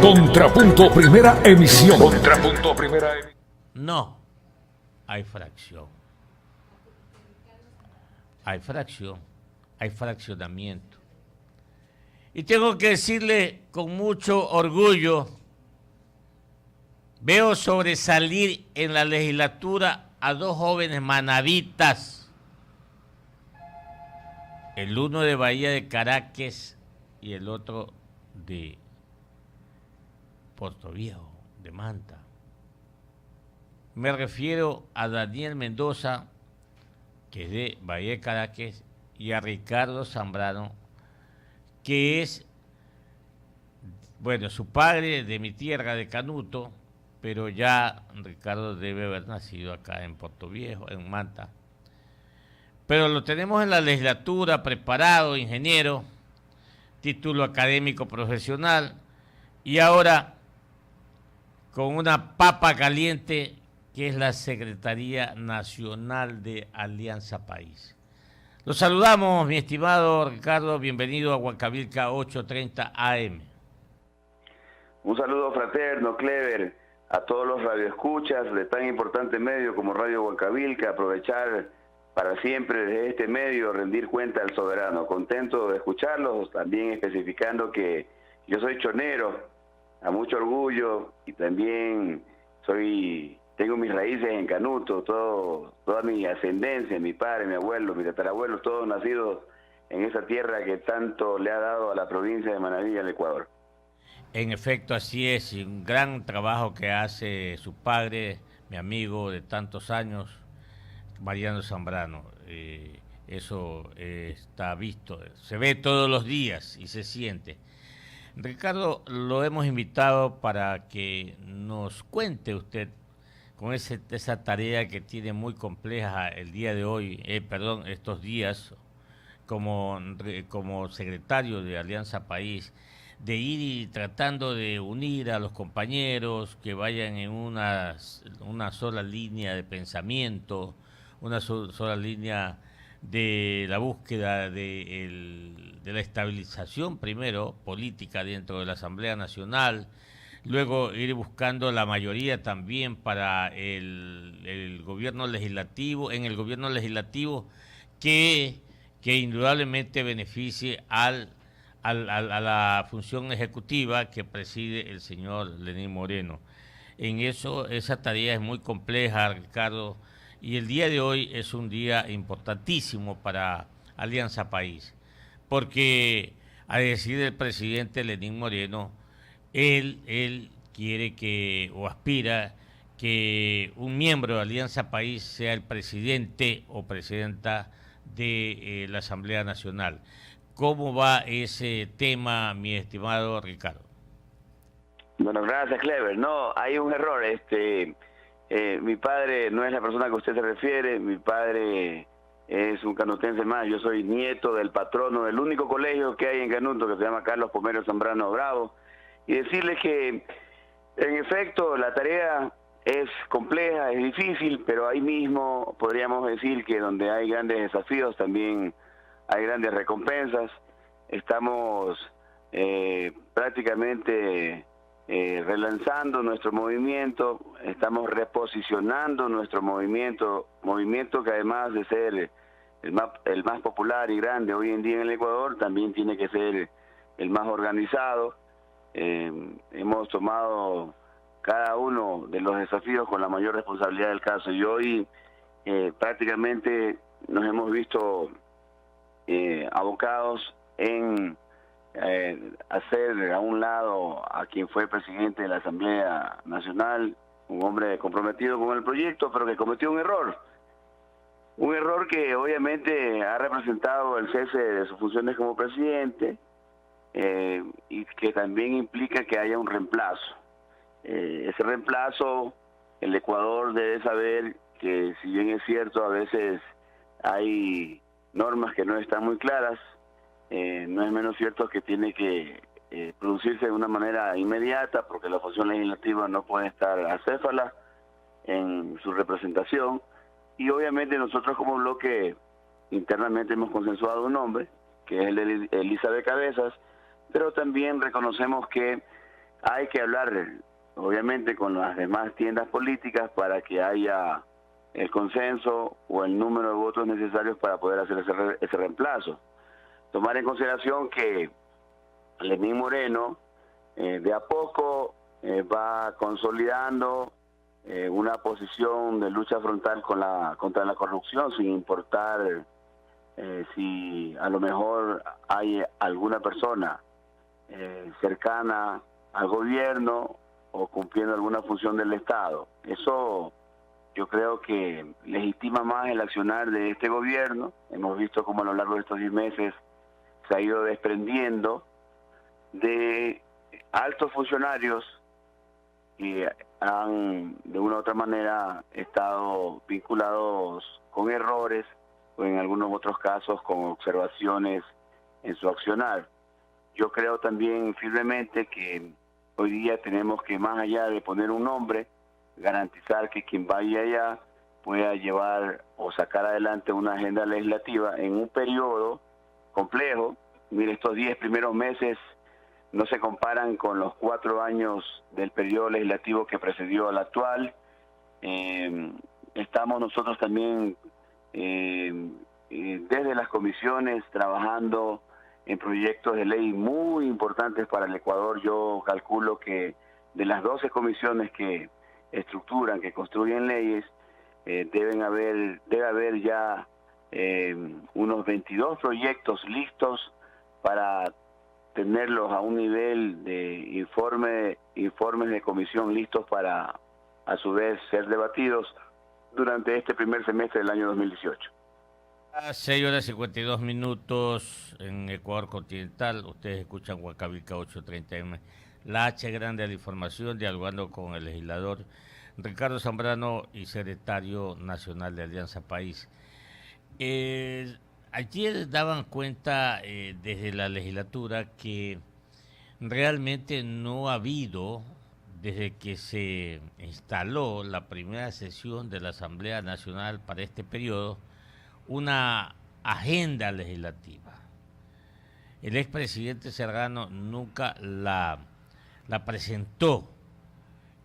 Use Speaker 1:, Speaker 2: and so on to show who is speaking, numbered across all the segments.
Speaker 1: Contrapunto Primera Emisión. Contrapunto Primera Emisión.
Speaker 2: No, hay fracción. Hay fracción, hay fraccionamiento. Y tengo que decirle con mucho orgullo, veo sobresalir en la legislatura a dos jóvenes manavitas, el uno de Bahía de Caracas y el otro de Puerto Viejo, de Manta. Me refiero a Daniel Mendoza, que es de Bahía de Caracas, y a Ricardo Zambrano, que es, bueno, su padre de mi tierra, de Canuto, pero ya Ricardo debe haber nacido acá en Puerto Viejo, en Manta. Pero lo tenemos en la legislatura, preparado, ingeniero, título académico profesional, y ahora con una papa caliente que es la Secretaría Nacional de Alianza País. Los saludamos, mi estimado Ricardo, bienvenido a Huancavilca 830 AM.
Speaker 3: Un saludo fraterno, Clever, a todos los radioescuchas de tan importante medio como Radio Huancavilca, aprovechar para siempre desde este medio rendir cuenta al soberano. Contento de escucharlos, también especificando que yo soy chonero, a mucho orgullo, y también tengo mis raíces en Canuto, toda mi ascendencia, mi padre, mi abuelo, mi tatarabuelo, todos nacidos en esa tierra que tanto le ha dado a la provincia de Manabí, al Ecuador.
Speaker 2: En efecto, así es, y un gran trabajo que hace su padre, mi amigo de tantos años, Mariano Zambrano. Eso está visto, se ve todos los días y se siente. Ricardo, lo hemos invitado para que nos cuente usted con esa tarea que tiene muy compleja el día de hoy, estos días, como secretario de Alianza País, de ir tratando de unir a los compañeros que vayan en una sola línea de pensamiento, una sola línea de la búsqueda de la estabilización, primero, política dentro de la Asamblea Nacional, luego ir buscando la mayoría también para el gobierno legislativo, en el gobierno legislativo que indudablemente beneficie a la función ejecutiva que preside el señor Lenín Moreno. En eso, esa tarea es muy compleja, Ricardo, y el día de hoy es un día importantísimo para Alianza País, porque a decir del presidente Lenín Moreno, él quiere o aspira que un miembro de Alianza País sea el presidente o presidenta de la Asamblea Nacional. ¿Cómo va ese tema, mi estimado Ricardo?
Speaker 3: Bueno, gracias, Clever. No, hay un error. Mi padre no es la persona que usted se refiere. Mi padre es un canutense más. Yo soy nieto del patrono del único colegio que hay en Canuto, que se llama Carlos Pomero Zambrano Bravo. Y decirles que, en efecto, la tarea es compleja, es difícil, pero ahí mismo podríamos decir que donde hay grandes desafíos también hay grandes recompensas. Estamos prácticamente relanzando nuestro movimiento, estamos reposicionando nuestro movimiento que además de ser el más popular y grande hoy en día en el Ecuador, también tiene que ser el más organizado. Hemos tomado cada uno de los desafíos con la mayor responsabilidad del caso, y hoy prácticamente nos hemos visto abocados en hacer a un lado a quien fue presidente de la Asamblea Nacional, un hombre comprometido con el proyecto, pero que cometió un error que obviamente ha representado el cese de sus funciones como presidente, y que también implica que haya un reemplazo. Ese reemplazo, el Ecuador debe saber que, si bien es cierto, a veces hay normas que no están muy claras, no es menos cierto que tiene que producirse de una manera inmediata, porque la función legislativa no puede estar acéfala en su representación, y obviamente nosotros como bloque internamente hemos consensuado un nombre, que es el de Elizabeth Cabezas, pero también reconocemos que hay que hablar, obviamente, con las demás tiendas políticas para que haya el consenso o el número de votos necesarios para poder hacer ese reemplazo. Tomar en consideración que Lenín Moreno de a poco va consolidando una posición de lucha frontal contra la corrupción, sin importar si a lo mejor hay alguna persona cercana al gobierno o cumpliendo alguna función del Estado. Eso yo creo que legitima más el accionar de este gobierno. Hemos visto cómo a lo largo de estos 10 meses se ha ido desprendiendo de altos funcionarios que han de una u otra manera estado vinculados con errores o en algunos otros casos con observaciones en su accionar. Yo creo también firmemente que hoy día tenemos que, más allá de poner un nombre, garantizar que quien vaya allá pueda llevar o sacar adelante una agenda legislativa en un periodo complejo. Mire, estos 10 primeros meses no se comparan con los 4 años del periodo legislativo que precedió al actual. Estamos nosotros también desde las comisiones trabajando en proyectos de ley muy importantes para el Ecuador. Yo calculo que de las 12 comisiones que estructuran, que construyen leyes, debe haber ya unos 22 proyectos listos para tenerlos a un nivel de informes de comisión listos para a su vez ser debatidos durante este primer semestre del año 2018.
Speaker 2: A 6:52 en Ecuador continental. Ustedes escuchan Huancavelica 830M, la H grande de la información, dialogando con el legislador Ricardo Zambrano y secretario nacional de Alianza País. Ayer daban cuenta desde la legislatura que realmente no ha habido, desde que se instaló la primera sesión de la Asamblea Nacional para este periodo, una agenda legislativa. El expresidente Serrano nunca la presentó,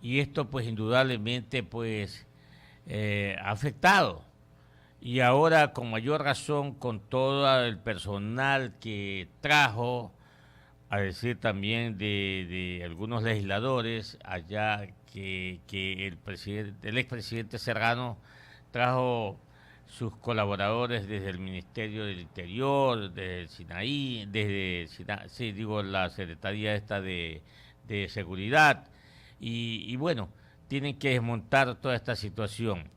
Speaker 2: y esto pues indudablemente pues ha afectado. Y ahora con mayor razón, con todo el personal que trajo, a decir también de algunos legisladores allá, que el expresidente Serrano trajo sus colaboradores desde el Ministerio del Interior, desde el Sinaí, la Secretaría esta de Seguridad, y bueno, tienen que desmontar toda esta situación.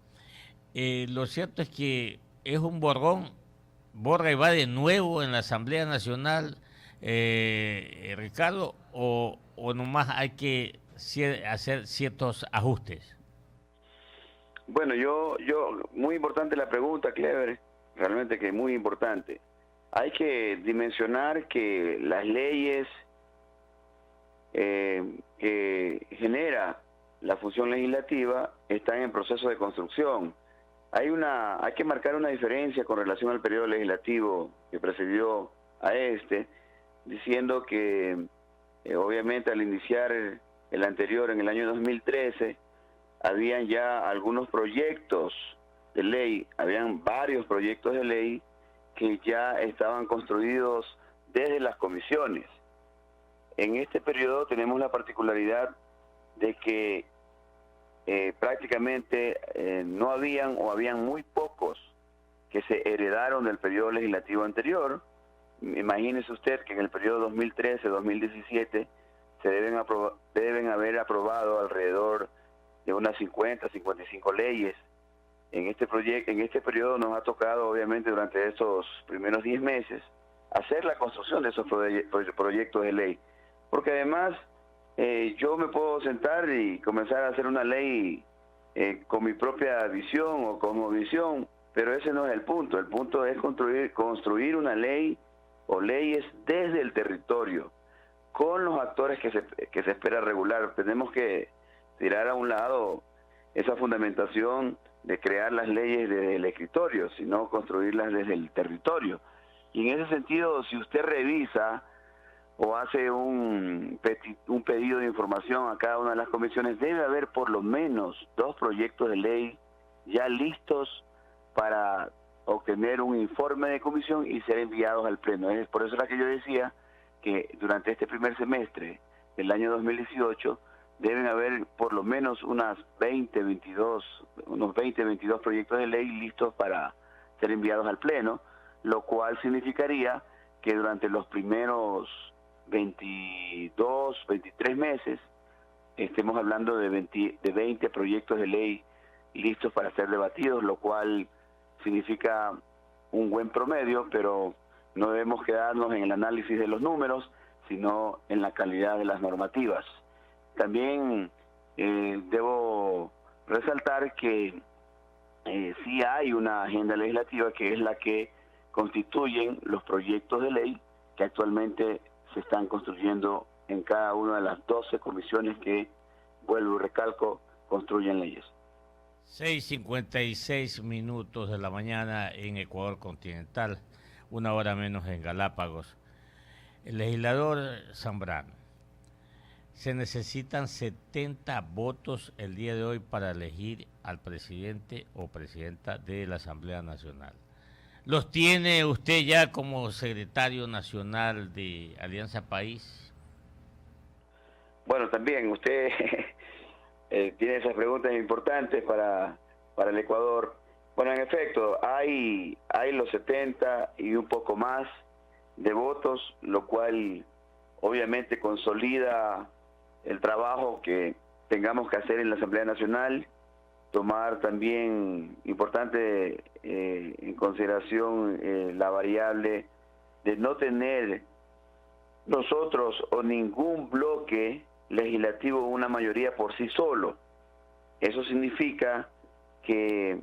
Speaker 2: Lo cierto es que es un borra y va de nuevo en la Asamblea Nacional, Ricardo, o nomás hay que hacer ciertos ajustes.
Speaker 3: Bueno, yo muy importante la pregunta, Clever, realmente que es muy importante. Hay que dimensionar que las leyes que genera la función legislativa están en proceso de construcción. Hay que marcar una diferencia con relación al periodo legislativo que precedió a diciendo que obviamente al iniciar el anterior en el año 2013, habían ya algunos proyectos de ley, habían varios proyectos de ley que ya estaban construidos desde las comisiones. En este periodo tenemos la particularidad de que prácticamente no habían o habían muy pocos que se heredaron del periodo legislativo anterior. Imagínese usted que en el periodo 2013-2017 se deben haber aprobado alrededor de unas 55 leyes. En este periodo nos ha tocado, obviamente, durante estos primeros 10 meses, hacer la construcción de esos proyectos de ley. Porque además, yo me puedo sentar y comenzar a hacer una ley con mi propia visión o cosmovisión, pero ese no es el punto. El punto es construir una ley o leyes desde el territorio, con los actores que se espera regular. Tenemos que tirar a un lado esa fundamentación de crear las leyes desde el escritorio, sino construirlas desde el territorio. Y en ese sentido, si usted revisa o hace un pedido de información a cada una de las comisiones, debe haber por lo menos 2 proyectos de ley ya listos para obtener un informe de comisión y ser enviados al Pleno. Es por eso era que yo decía que durante este primer semestre del año 2018 deben haber por lo menos unos 20, 22 proyectos de ley listos para ser enviados al Pleno, lo cual significaría que durante los primeros 22, 23 meses estemos hablando de 20 proyectos de ley listos para ser debatidos, lo cual significa un buen promedio, pero no debemos quedarnos en el análisis de los números, sino en la calidad de las normativas. También debo resaltar que sí hay una agenda legislativa que es la que constituyen los proyectos de ley que actualmente se están construyendo en cada una de las 12 comisiones que, vuelvo y recalco, construyen leyes.
Speaker 2: 6:56 minutos de la mañana en Ecuador continental, 1 hora menos en Galápagos. El legislador Zambrano, se necesitan 70 votos el día de hoy para elegir al presidente o presidenta de la Asamblea Nacional. ¿Los tiene usted ya como secretario nacional de Alianza País?
Speaker 3: Bueno, también usted tiene esas preguntas importantes para el Ecuador. Bueno, en efecto, hay los 70 y un poco más de votos, lo cual obviamente consolida el trabajo que tengamos que hacer en la Asamblea Nacional, tomar también importante en consideración la variable de no tener nosotros o ningún bloque legislativo una mayoría por sí solo. Eso significa que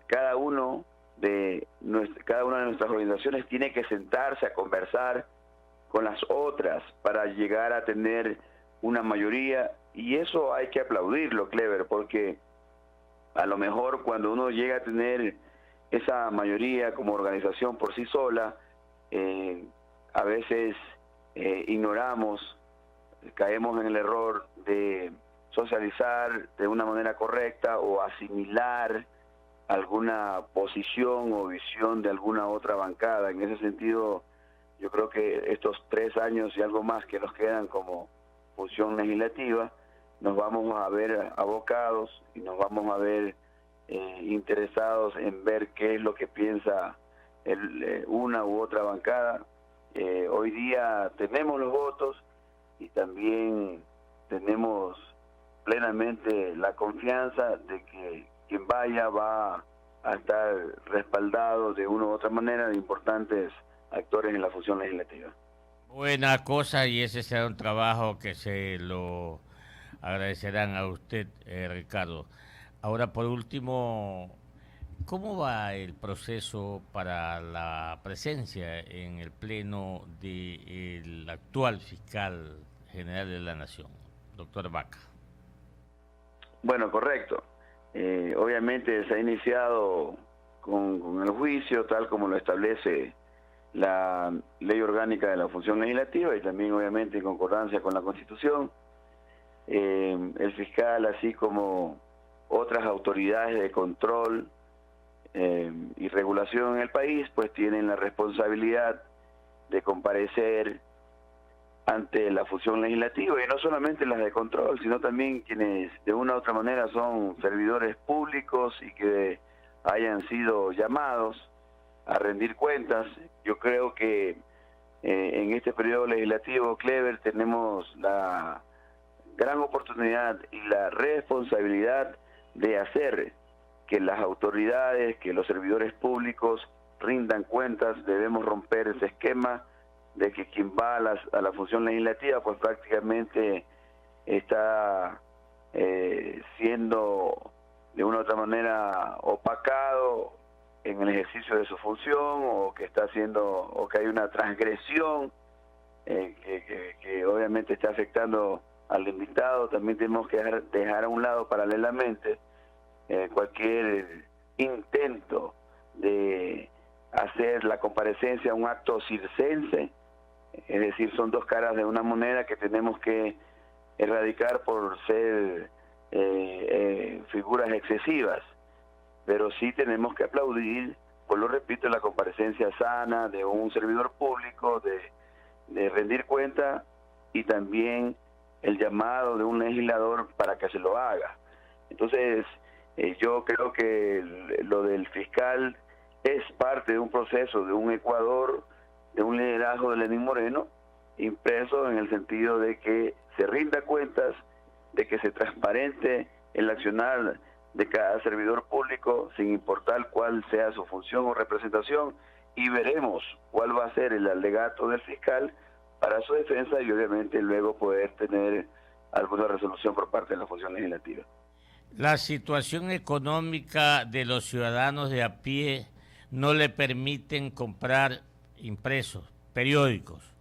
Speaker 3: cada una de nuestras organizaciones tiene que sentarse a conversar con las otras para llegar a tener una mayoría, y eso hay que aplaudirlo, Clever, porque a lo mejor cuando uno llega a tener esa mayoría como organización por sí sola, a veces ignoramos, caemos en el error de socializar de una manera correcta o asimilar alguna posición o visión de alguna otra bancada. En ese sentido, yo creo que estos 3 años y algo más que nos quedan como función legislativa, nos vamos a ver abocados y nos vamos a ver interesados en ver qué es lo que piensa una u otra bancada. Hoy día tenemos los votos y también tenemos plenamente la confianza de que quien vaya va a estar respaldado de una u otra manera de importantes actores en la función legislativa.
Speaker 2: Buena cosa, y ese será un trabajo que se lo agradecerán a usted, Ricardo. Ahora, por último, ¿cómo va el proceso para la presencia en el Pleno del actual fiscal general de la Nación, doctor Vaca?
Speaker 3: Bueno, correcto. Obviamente se ha iniciado con el juicio, tal como lo establece la Ley Orgánica de la Función Legislativa y también obviamente en concordancia con la Constitución. El fiscal, así como otras autoridades de control y regulación en el país, pues tienen la responsabilidad de comparecer ante la función legislativa, y no solamente las de control, sino también quienes de una u otra manera son servidores públicos y que hayan sido llamados a rendir cuentas. Yo creo que en este periodo legislativo, Clever, tenemos la gran oportunidad y la responsabilidad de hacer que las autoridades, que los servidores públicos rindan cuentas. Debemos romper ese esquema de que quien va a la función legislativa pues prácticamente está siendo de una u otra manera opacado en el ejercicio de su función, o que está haciendo, o que hay una transgresión que obviamente está afectando al invitado. También tenemos que dejar a un lado paralelamente cualquier intento de hacer la comparecencia un acto circense Es decir, son dos caras de una moneda que tenemos que erradicar por ser figuras excesivas. Pero sí tenemos que aplaudir, pues lo repito, la comparecencia sana de un servidor público, de rendir cuenta, y también el llamado de un legislador para que se lo haga. Entonces, yo creo que lo del fiscal es parte de un proceso, de un Ecuador, de un liderazgo de Lenín Moreno, impreso en el sentido de que se rinda cuentas, de que se transparente el accionar de cada servidor público, sin importar cuál sea su función o representación, y veremos cuál va a ser el alegato del fiscal para su defensa y obviamente luego poder tener alguna resolución por parte de la función legislativa.
Speaker 2: La situación económica de los ciudadanos de a pie no le permiten comprar impresos, periódicos,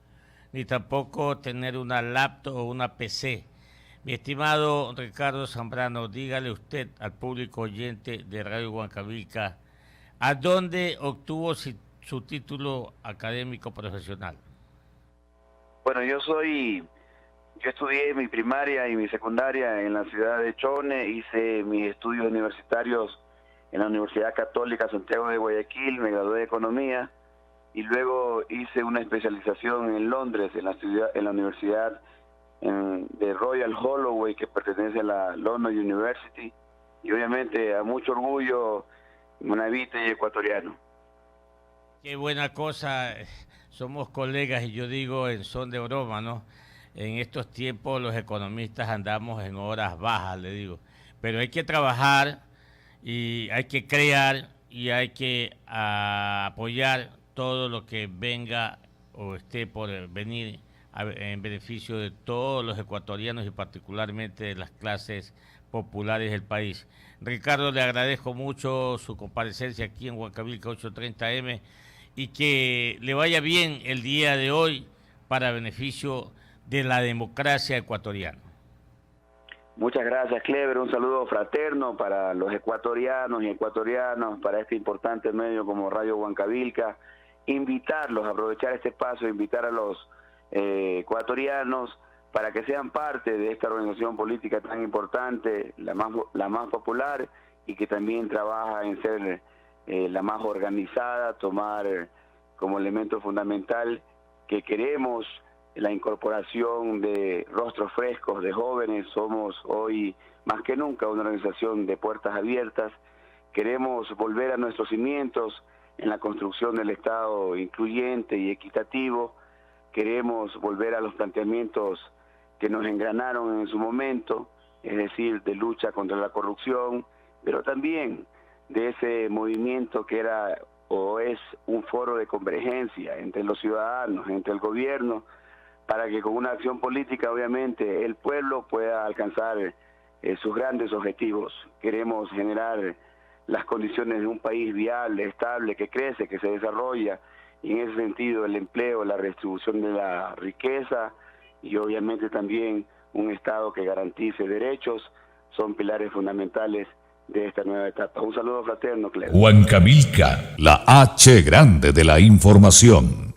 Speaker 2: ni tampoco tener una laptop o una PC. Mi estimado Ricardo Zambrano, dígale usted al público oyente de Radio Huancavilca, ¿a dónde obtuvo su título académico profesional?
Speaker 3: Bueno, yo estudié mi primaria y mi secundaria en la ciudad de Chone, hice mis estudios universitarios en la Universidad Católica Santiago de Guayaquil, me gradué de Economía, y luego hice una especialización en Londres, en la Universidad de Royal Holloway, que pertenece a la London University, y obviamente a mucho orgullo, monavita y ecuatoriano.
Speaker 2: Qué buena cosa, somos colegas y yo digo en son de broma, ¿no? En estos tiempos los economistas andamos en horas bajas, le digo, pero hay que trabajar y hay que crear y hay que apoyar todo lo que venga o esté por venir en beneficio de todos los ecuatorianos y particularmente de las clases populares del país. Ricardo, le agradezco mucho su comparecencia aquí en Huancavilca 830M y que le vaya bien el día de hoy para beneficio de la democracia ecuatoriana.
Speaker 3: Muchas gracias, Clever. Un saludo fraterno para los ecuatorianos y ecuatorianas, para este importante medio como Radio Huancavilca. Invitarlos a aprovechar este espacio, invitar a los ecuatorianos para que sean parte de esta organización política tan importante, la más popular, y que también trabaja en ser la más organizada, tomar como elemento fundamental que queremos la incorporación de rostros frescos, de jóvenes. Somos hoy más que nunca una organización de puertas abiertas. Queremos volver a nuestros cimientos en la construcción del Estado incluyente y equitativo. Queremos volver a los planteamientos que nos engranaron en su momento, es decir, de lucha contra la corrupción, pero también de ese movimiento que era o es un foro de convergencia entre los ciudadanos, entre el gobierno, para que con una acción política, obviamente, el pueblo pueda alcanzar sus grandes objetivos. Queremos generar las condiciones de un país viable, estable, que crece, que se desarrolla, y en ese sentido el empleo, la redistribución de la riqueza y obviamente también un Estado que garantice derechos son pilares fundamentales de esta nueva etapa. Un saludo fraterno, Cleber.
Speaker 1: Huancavilca, la H grande de la información.